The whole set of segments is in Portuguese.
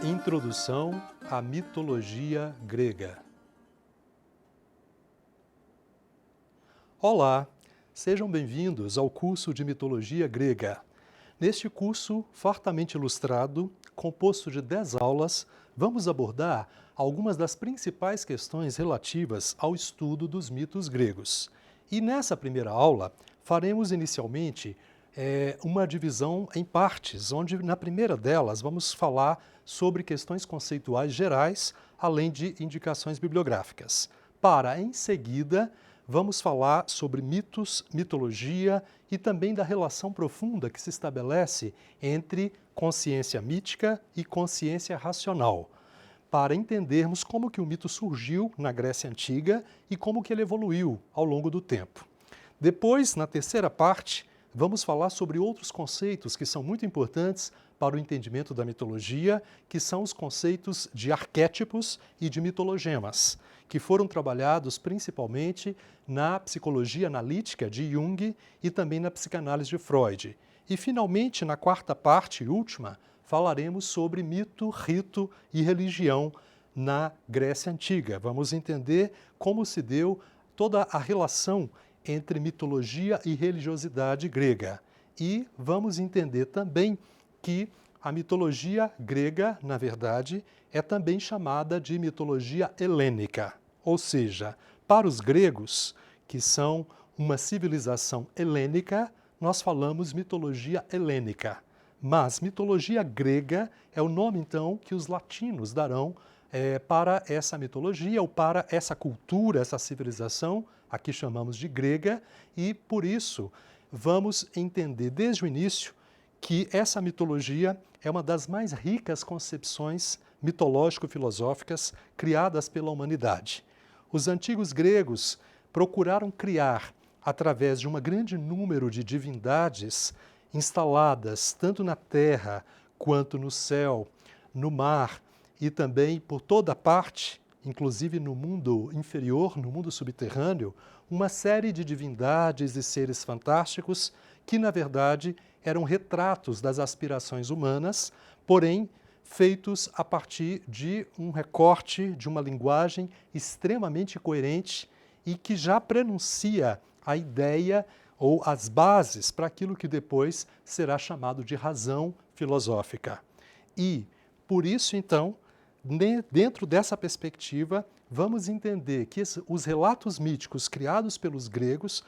Introdução à mitologia grega. Olá, sejam bem-vindos ao curso de Mitologia Grega. Neste curso fartamente ilustrado, composto de 10 aulas, vamos abordar algumas das principais questões relativas ao estudo dos mitos gregos. E nessa primeira aula, faremos inicialmente uma divisão em partes, onde na primeira delas vamos falar sobre questões conceituais gerais, além de indicações bibliográficas. Para, em seguida, vamos falar sobre mitos, mitologia e também da relação profunda que se estabelece entre consciência mítica e consciência racional, para entendermos como que o mito surgiu na Grécia Antiga e como que ele evoluiu ao longo do tempo. Depois, na terceira parte, vamos falar sobre outros conceitos que são muito importantes para o entendimento da mitologia, que são os conceitos de arquétipos e de mitologemas, que foram trabalhados principalmente na psicologia analítica de Jung e também na psicanálise de Freud. E, finalmente, na quarta parte e última, falaremos sobre mito, rito e religião na Grécia Antiga. Vamos entender como se deu toda a relação entre mitologia e religiosidade grega. E vamos entender também que a mitologia grega, na verdade, é também chamada de mitologia helênica. Ou seja, para os gregos, que são uma civilização helênica, nós falamos mitologia helênica. Mas mitologia grega é o nome, então, que os latinos darão para essa mitologia ou para essa cultura, essa civilização, aqui chamamos de grega, e por isso vamos entender desde o início que essa mitologia é uma das mais ricas concepções mitológico-filosóficas criadas pela humanidade. Os antigos gregos procuraram criar, através de um grande número de divindades instaladas tanto na terra quanto no céu, no mar e também por toda parte, inclusive no mundo inferior, no mundo subterrâneo, uma série de divindades e seres fantásticos que, na verdade, eram retratos das aspirações humanas, porém feitos a partir de um recorte, de uma linguagem extremamente coerente e que já prenuncia a ideia ou as bases para aquilo que depois será chamado de razão filosófica. E, por isso, então, dentro dessa perspectiva, vamos entender que os relatos míticos criados pelos gregos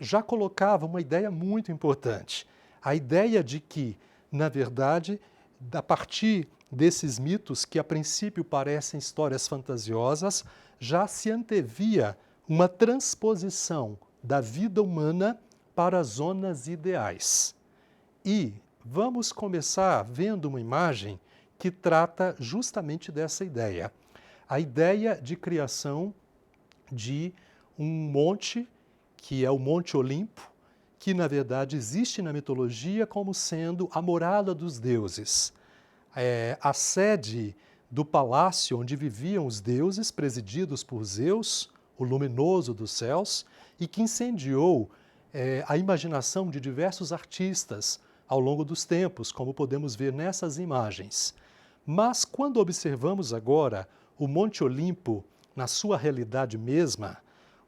já colocavam uma ideia muito importante. A ideia de que, na verdade, a partir desses mitos, que a princípio parecem histórias fantasiosas, já se antevia uma transposição da vida humana para as zonas ideais. E vamos começar vendo uma imagem que trata justamente dessa ideia. A ideia de criação de um monte, que é o Monte Olimpo, que na verdade existe na mitologia como sendo a morada dos deuses. A sede do palácio onde viviam os deuses, presididos por Zeus, o luminoso dos céus, e que incendiou a imaginação de diversos artistas ao longo dos tempos, como podemos ver nessas imagens. Mas quando observamos agora o Monte Olimpo na sua realidade mesma,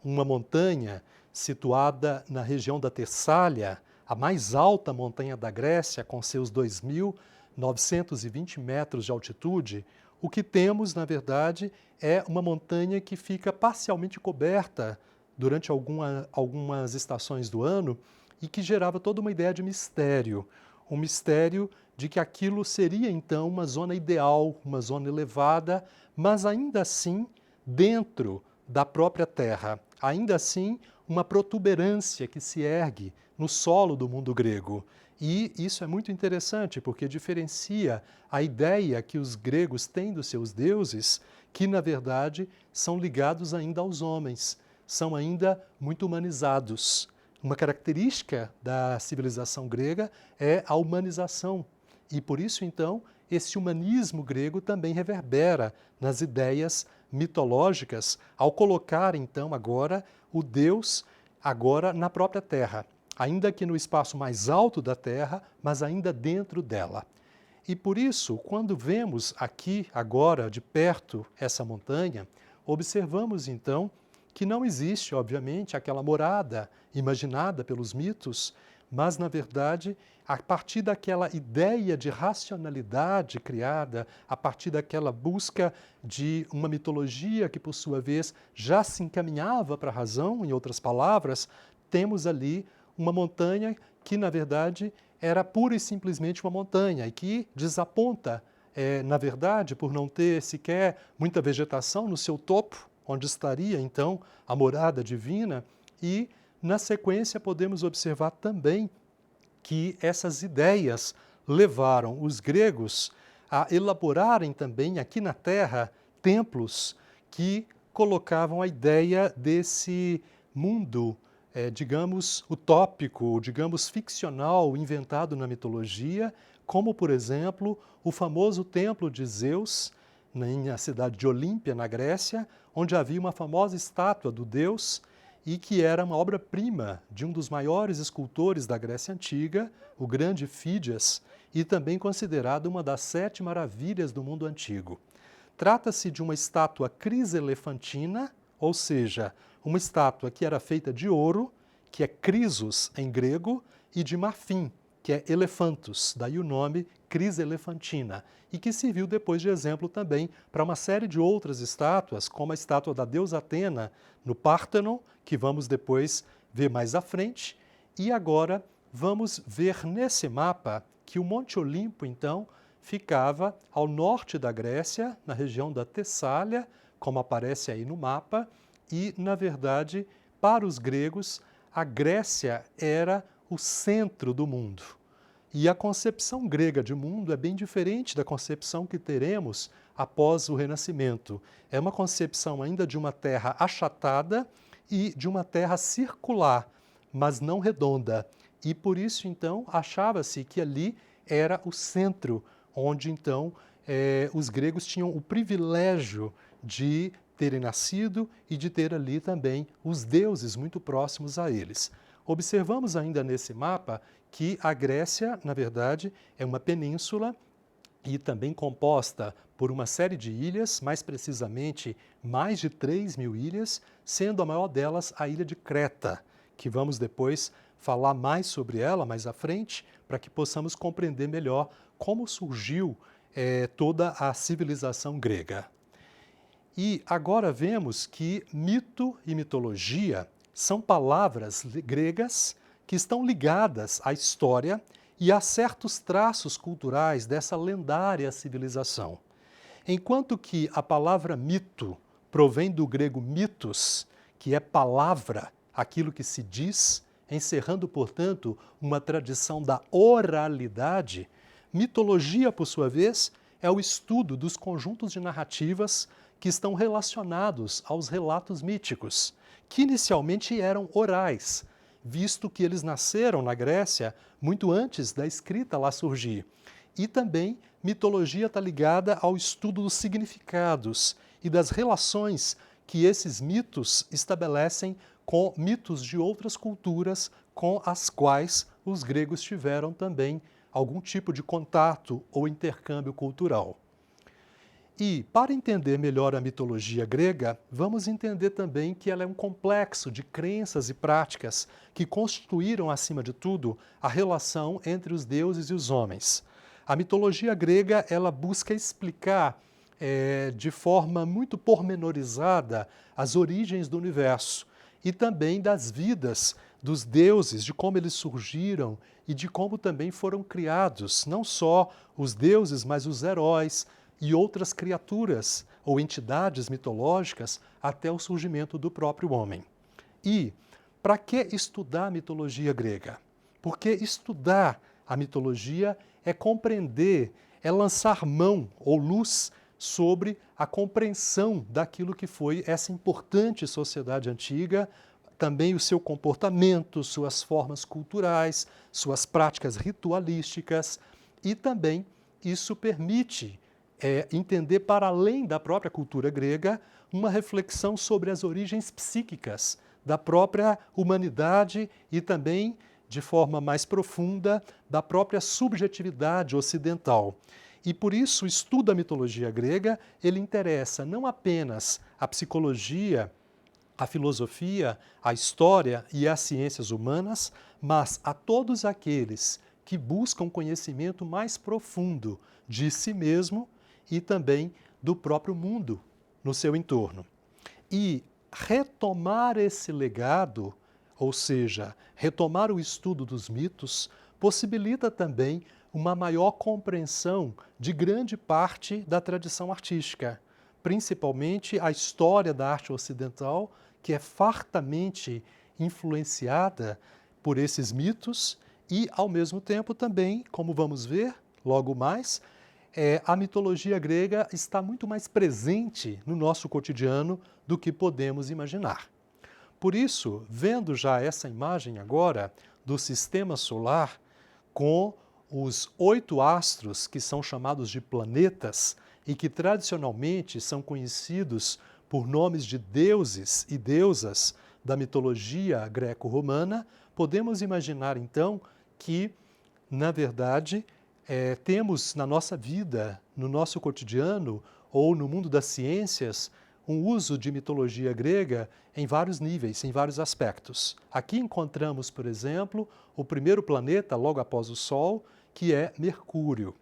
uma montanha situada na região da Tessália, a mais alta montanha da Grécia, com seus 2.920 metros de altitude, o que temos, na verdade, é uma montanha que fica parcialmente coberta durante algumas estações do ano e que gerava toda uma ideia de mistério, um mistério de que aquilo seria, então, uma zona ideal, uma zona elevada, mas ainda assim dentro da própria Terra, ainda assim uma protuberância que se ergue no solo do mundo grego. E isso é muito interessante, porque diferencia a ideia que os gregos têm dos seus deuses, que, na verdade, são ligados ainda aos homens, são ainda muito humanizados. Uma característica da civilização grega é a humanização. E, por isso, então, esse humanismo grego também reverbera nas ideias mitológicas, ao colocar, então, agora o Deus na própria Terra, ainda que no espaço mais alto da Terra, mas ainda dentro dela. E por isso, quando vemos aqui, agora, de perto, essa montanha, observamos então que não existe, obviamente, aquela morada imaginada pelos mitos, mas, na verdade, a partir daquela ideia de racionalidade criada, a partir daquela busca de uma mitologia que, por sua vez, já se encaminhava para a razão, em outras palavras, temos ali uma montanha que, na verdade, era pura e simplesmente uma montanha e que desaponta, na verdade, por não ter sequer muita vegetação no seu topo, onde estaria, então, a morada divina, e, na sequência, podemos observar também que essas ideias levaram os gregos a elaborarem também, aqui na Terra, templos que colocavam a ideia desse mundo, digamos, utópico, digamos, ficcional, inventado na mitologia, como, por exemplo, o famoso templo de Zeus, na cidade de Olímpia, na Grécia, onde havia uma famosa estátua do deus e que era uma obra-prima de um dos maiores escultores da Grécia Antiga, o grande Fídias, e também considerado uma das 7 maravilhas do mundo antigo. Trata-se de uma estátua criselefantina, ou seja, uma estátua que era feita de ouro, que é crisos em grego, e de marfim, que é elefantus, daí o nome criselefantina, e que serviu depois de exemplo também para uma série de outras estátuas, como a estátua da deusa Atena no Pártenon, que vamos depois ver mais à frente, e agora vamos ver nesse mapa que o Monte Olimpo, então, ficava ao norte da Grécia, na região da Tessália, como aparece aí no mapa, e, na verdade, para os gregos, a Grécia era o centro do mundo. E a concepção grega de mundo é bem diferente da concepção que teremos após o Renascimento. É uma concepção ainda de uma terra achatada e de uma terra circular, mas não redonda. E por isso, então, achava-se que ali era o centro, onde, então, os gregos tinham o privilégio de terem nascido e de ter ali também os deuses muito próximos a eles. Observamos ainda nesse mapa que a Grécia, na verdade, é uma península e também composta por uma série de ilhas, mais precisamente mais de 3.000 ilhas, sendo a maior delas a ilha de Creta, que vamos depois falar mais sobre ela mais à frente, para que possamos compreender melhor como surgiu toda a civilização grega. E agora vemos que mito e mitologia são palavras gregas que estão ligadas à história e a certos traços culturais dessa lendária civilização. Enquanto que a palavra mito provém do grego mitos, que é palavra, aquilo que se diz, encerrando, portanto, uma tradição da oralidade, mitologia, por sua vez, é o estudo dos conjuntos de narrativas que estão relacionados aos relatos míticos, que inicialmente eram orais, visto que eles nasceram na Grécia muito antes da escrita lá surgir. E também mitologia está ligada ao estudo dos significados e das relações que esses mitos estabelecem com mitos de outras culturas com as quais os gregos tiveram também algum tipo de contato ou intercâmbio cultural. E, para entender melhor a mitologia grega, vamos entender também que ela é um complexo de crenças e práticas que constituíram, acima de tudo, a relação entre os deuses e os homens. A mitologia grega, ela busca explicar de forma muito pormenorizada as origens do universo e também das vidas dos deuses, de como eles surgiram e de como também foram criados, não só os deuses, mas os heróis, e outras criaturas ou entidades mitológicas até o surgimento do próprio homem. E para que estudar a mitologia grega? Porque estudar a mitologia é compreender, é lançar mão ou luz sobre a compreensão daquilo que foi essa importante sociedade antiga, também o seu comportamento, suas formas culturais, suas práticas ritualísticas, e também isso permite entender, para além da própria cultura grega, uma reflexão sobre as origens psíquicas da própria humanidade e também de forma mais profunda da própria subjetividade ocidental. E por isso o estudo da mitologia grega, ele interessa não apenas a psicologia, a filosofia, a história e as ciências humanas, mas a todos aqueles que buscam conhecimento mais profundo de si mesmo e também do próprio mundo no seu entorno. E retomar esse legado, ou seja, retomar o estudo dos mitos, possibilita também uma maior compreensão de grande parte da tradição artística, principalmente a história da arte ocidental, que é fartamente influenciada por esses mitos e, ao mesmo tempo, também, como vamos ver logo mais, a mitologia grega está muito mais presente no nosso cotidiano do que podemos imaginar. Por isso, vendo já essa imagem agora do sistema solar com os 8 astros que são chamados de planetas e que tradicionalmente são conhecidos por nomes de deuses e deusas da mitologia greco-romana, podemos imaginar então que, na verdade, temos na nossa vida, no nosso cotidiano ou no mundo das ciências, um uso de mitologia grega em vários níveis, em vários aspectos. Aqui encontramos, por exemplo, o primeiro planeta logo após o Sol, que é Mercúrio.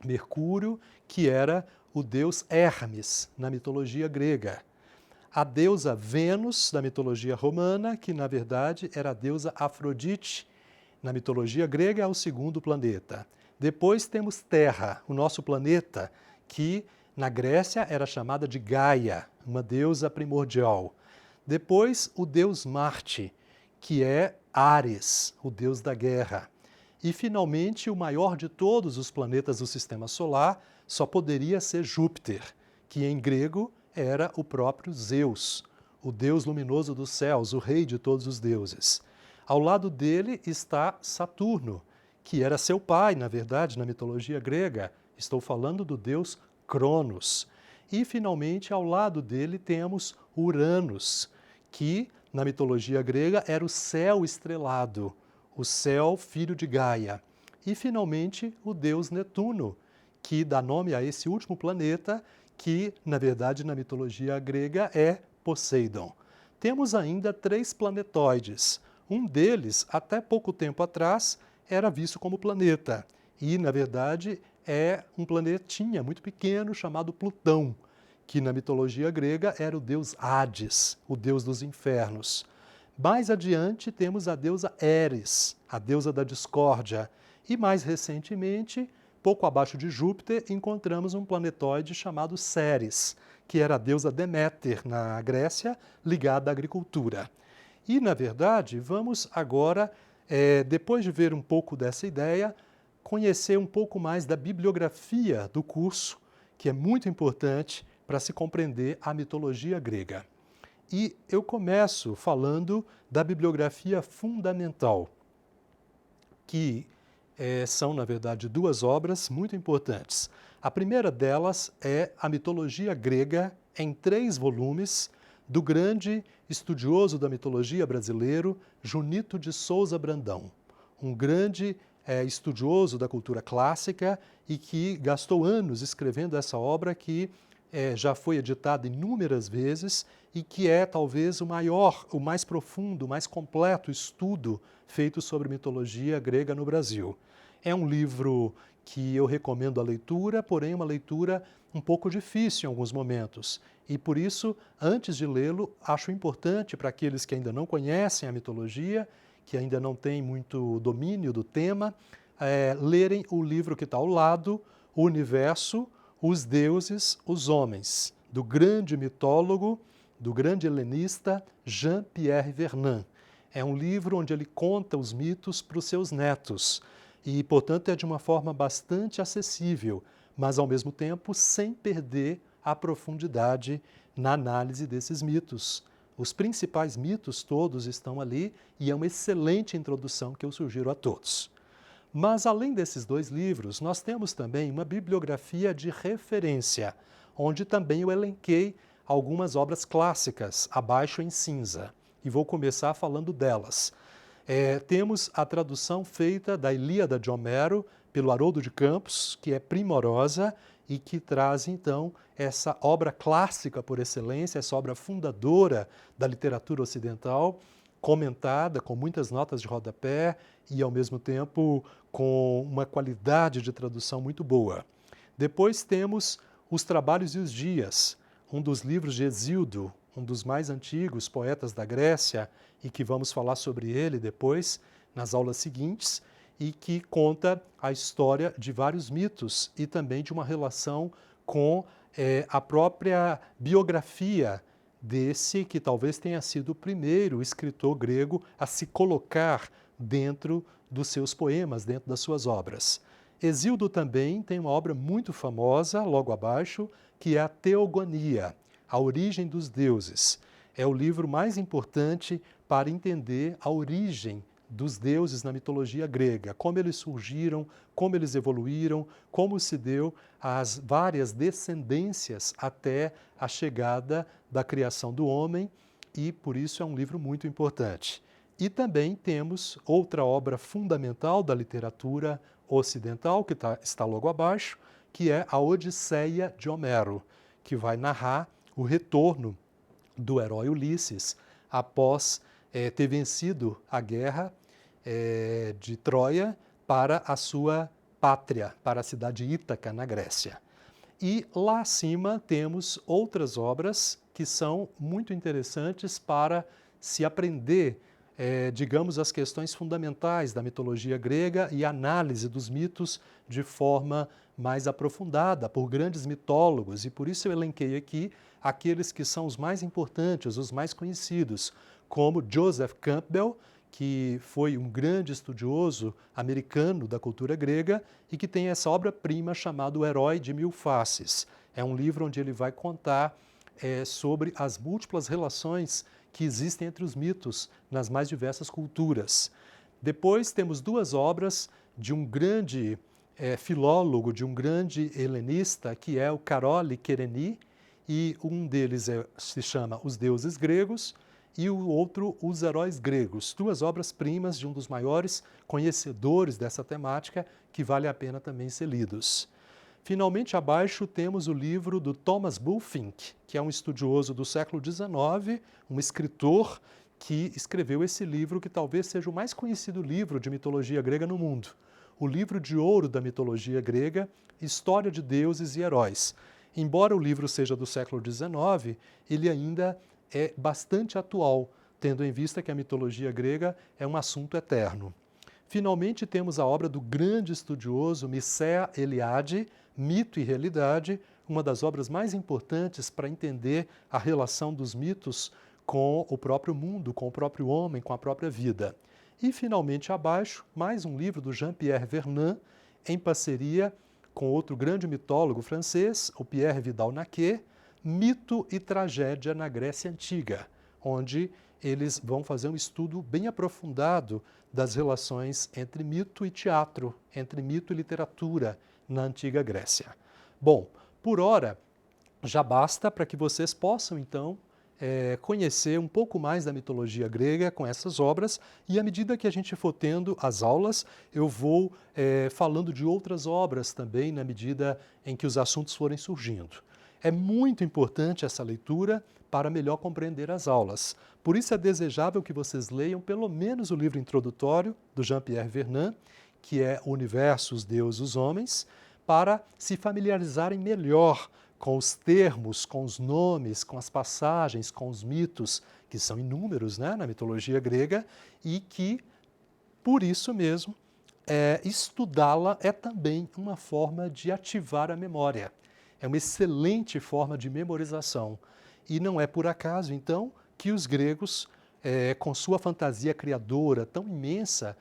Mercúrio, que era o deus Hermes na mitologia grega. A deusa Vênus, da mitologia romana, que na verdade era a deusa Afrodite, na mitologia grega é o segundo planeta. Depois temos Terra, o nosso planeta, que na Grécia era chamada de Gaia, uma deusa primordial. Depois o deus Marte, que é Ares, o deus da guerra. E finalmente o maior de todos os planetas do sistema solar só poderia ser Júpiter, que em grego era o próprio Zeus, o deus luminoso dos céus, o rei de todos os deuses. Ao lado dele está Saturno, que era seu pai, na verdade, na mitologia grega. Estou falando do deus Cronos. E, finalmente, ao lado dele temos Uranus, que, na mitologia grega, era o céu estrelado, o céu filho de Gaia. E, finalmente, o deus Netuno, que dá nome a esse último planeta, que, na verdade, na mitologia grega é Poseidon. Temos ainda 3 planetóides. Um deles, até pouco tempo atrás, era visto como planeta. E, na verdade, é um planetinha muito pequeno chamado Plutão, que na mitologia grega era o deus Hades, o deus dos infernos. Mais adiante temos a deusa Eris, a deusa da discórdia. E mais recentemente, pouco abaixo de Júpiter, encontramos um planetóide chamado Ceres, que era a deusa Deméter na Grécia, ligada à agricultura. E, na verdade, vamos agora, depois de ver um pouco dessa ideia, conhecer um pouco mais da bibliografia do curso, que é muito importante para se compreender a mitologia grega. E eu começo falando da bibliografia fundamental, que são, na verdade, 2 obras muito importantes. A primeira delas é a mitologia grega, em 3 volumes, do grande estudioso da mitologia brasileiro, Junito de Souza Brandão, um grande estudioso da cultura clássica e que gastou anos escrevendo essa obra que já foi editada inúmeras vezes e que é talvez o maior, o mais profundo, o mais completo estudo feito sobre mitologia grega no Brasil. É um livro que eu recomendo a leitura, porém uma leitura um pouco difícil em alguns momentos. E por isso, antes de lê-lo, acho importante para aqueles que ainda não conhecem a mitologia, que ainda não têm muito domínio do tema, lerem o livro que está ao lado, O Universo, os Deuses, os Homens, do grande mitólogo, do grande helenista Jean-Pierre Vernant. É um livro onde ele conta os mitos para os seus netos e, portanto, é de uma forma bastante acessível, mas, ao mesmo tempo, sem perder a profundidade na análise desses mitos. Os principais mitos todos estão ali e é uma excelente introdução que eu sugiro a todos. Mas, além desses 2 livros, nós temos também uma bibliografia de referência, onde também eu elenquei algumas obras clássicas, abaixo em cinza, e vou começar falando delas. Temos a tradução feita da Ilíada de Homero pelo Haroldo de Campos, que é primorosa e que traz, então, essa obra clássica por excelência, essa obra fundadora da literatura ocidental, comentada com muitas notas de rodapé e, ao mesmo tempo, com uma qualidade de tradução muito boa. Depois temos Os Trabalhos e os Dias, um dos livros de Hesíodo, um dos mais antigos poetas da Grécia, e que vamos falar sobre ele depois, nas aulas seguintes, e que conta a história de vários mitos e também de uma relação com a própria biografia desse que talvez tenha sido o primeiro escritor grego a se colocar dentro dos seus poemas, dentro das suas obras. Hesíodo também tem uma obra muito famosa, logo abaixo, que é a Teogonia, a origem dos deuses. É o livro mais importante para entender a origem dos deuses na mitologia grega, como eles surgiram, como eles evoluíram, como se deu as várias descendências até a chegada da criação do homem, e por isso é um livro muito importante. E também temos outra obra fundamental da literatura ocidental, que está logo abaixo, que é a Odisseia de Homero, que vai narrar o retorno do herói Ulisses após ter vencido a guerra de Troia para a sua pátria, para a cidade de Ítaca, na Grécia. E lá acima temos outras obras que são muito interessantes para se aprender, digamos, as questões fundamentais da mitologia grega e análise dos mitos de forma mais aprofundada por grandes mitólogos. E por isso eu elenquei aqui aqueles que são os mais importantes, os mais conhecidos, como Joseph Campbell, que foi um grande estudioso americano da cultura grega e que tem essa obra-prima chamada O Herói de Mil Faces. É um livro onde ele vai contar sobre as múltiplas relações que existem entre os mitos nas mais diversas culturas. Depois temos duas obras de um grande filólogo, de um grande helenista, que é o Károlyi Kérény, e um deles se chama Os Deuses Gregos, e o outro, Os Heróis Gregos, duas obras-primas de um dos maiores conhecedores dessa temática, que vale a pena também ser lidos. Finalmente, abaixo, temos o livro do Thomas Bulfinch, que é um estudioso do século XIX, um escritor que escreveu esse livro, que talvez seja o mais conhecido livro de mitologia grega no mundo. O livro de ouro da mitologia grega, História de Deuses e Heróis. Embora o livro seja do século XIX, ele ainda é bastante atual, tendo em vista que a mitologia grega é um assunto eterno. Finalmente, temos a obra do grande estudioso Mircea Eliade, Mito e Realidade, uma das obras mais importantes para entender a relação dos mitos com o próprio mundo, com o próprio homem, com a própria vida. E, finalmente, abaixo, mais um livro do Jean-Pierre Vernant, em parceria com outro grande mitólogo francês, o Pierre Vidal-Naquet, Mito e Tragédia na Grécia Antiga, onde eles vão fazer um estudo bem aprofundado das relações entre mito e teatro, entre mito e literatura na Antiga Grécia. Bom, por hora, já basta para que vocês possam, então, conhecer um pouco mais da mitologia grega com essas obras, e à medida que a gente for tendo as aulas, eu vou falando de outras obras também, na medida em que os assuntos forem surgindo. É muito importante essa leitura para melhor compreender as aulas. Por isso é desejável que vocês leiam pelo menos o livro introdutório do Jean-Pierre Vernant, que é O Universo, os Deuses, os Homens, para se familiarizarem melhor com os termos, com os nomes, com as passagens, com os mitos, que são inúmeros, né, na mitologia grega, e que, por isso mesmo, estudá-la é também uma forma de ativar a memória. É uma excelente forma de memorização. E não é por acaso, então, que os gregos, com sua fantasia criadora tão imensa,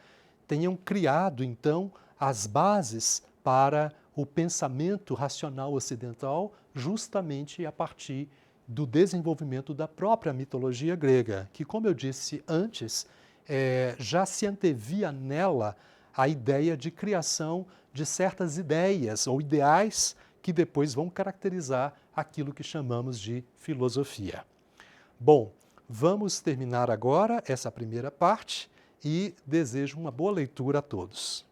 tenham criado, então, as bases para o pensamento racional ocidental, justamente a partir do desenvolvimento da própria mitologia grega, que, como eu disse antes, já se antevia nela a ideia de criação de certas ideias ou ideais que depois vão caracterizar aquilo que chamamos de filosofia. Bom, vamos terminar agora essa primeira parte e desejo uma boa leitura a todos.